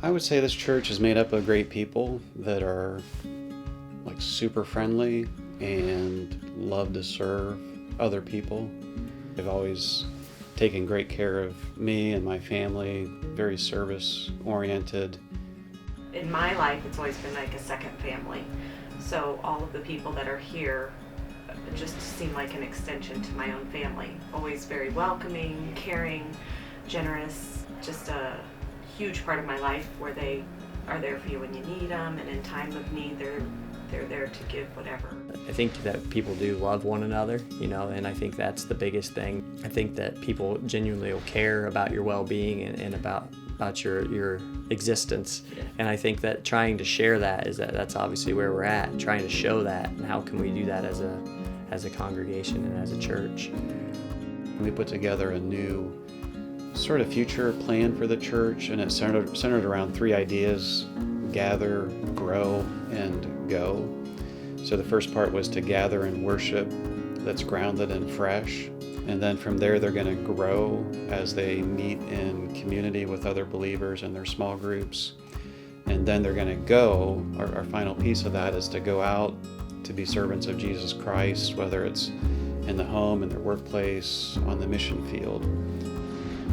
I would say this church is made up of great people that are like super friendly and love to serve other people. They've always taken great care of me and my family, very service oriented. In my life, it's always been like a second family. So all of the people that are here just seem like an extension to my own family. Always very welcoming, caring, generous, just a huge part of my life where they are there for you when you need them, and in time of need they're there to give whatever. I think that people do love one another, and I think that's the biggest thing. I think that people genuinely will care about your well-being and about your existence. Yeah. And I think that trying to share that's obviously where we're at, trying to show that, and how can we do that as a congregation and as a church. We put together a new sort of future plan for the church, and it's centered around 3 ideas: gather, grow, and go. So the first part was to gather in worship that's grounded and fresh, and then from there they're going to grow as they meet in community with other believers in their small groups. And then they're going to go, our final piece of that is to go out to be servants of Jesus Christ, whether it's in the home, in their workplace, on the mission field.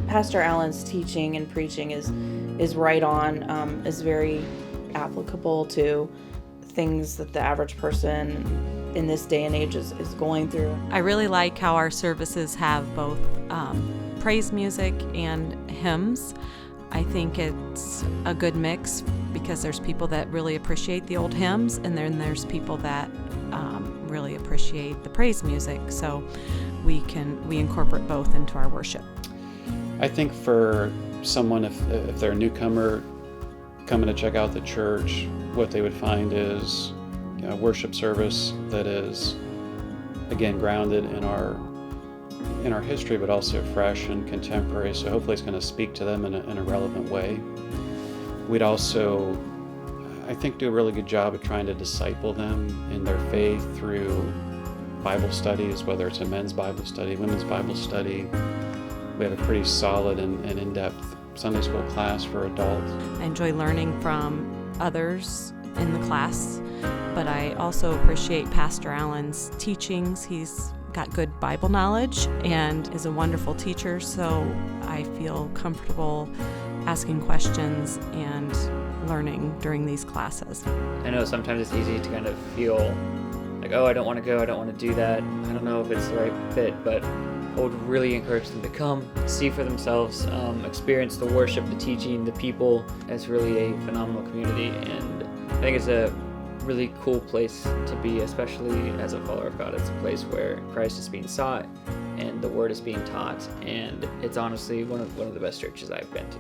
Pastor Allen's teaching and preaching is right on, is very applicable to things that the average person in this day and age is going through. I really like how our services have both praise music and hymns. I think it's a good mix because there's people that really appreciate the old hymns, and then there's people that really appreciate the praise music. So we incorporate both into our worship. I think for someone, if they're a newcomer coming to check out the church, what they would find is a worship service that is, again, grounded in our history, but also fresh and contemporary. So hopefully it's going to speak to them in a relevant way. We'd also, I think, do a really good job of trying to disciple them in their faith through Bible studies, whether it's a men's Bible study, women's Bible study. We have a pretty solid and in-depth Sunday school class for adults. I enjoy learning from others in the class, but I also appreciate Pastor Allen's teachings. He's got good Bible knowledge and is a wonderful teacher, so I feel comfortable asking questions and learning during these classes. I know sometimes it's easy to kind of feel like, oh, I don't want to go, I don't want to do that, I don't know if it's the right fit, but I would really encourage them to come, see for themselves, experience the worship, the teaching, the people. It's really a phenomenal community, and I think it's a really cool place to be, especially as a follower of God. It's a place where Christ is being sought and the Word is being taught, and it's honestly one of the best churches I've been to.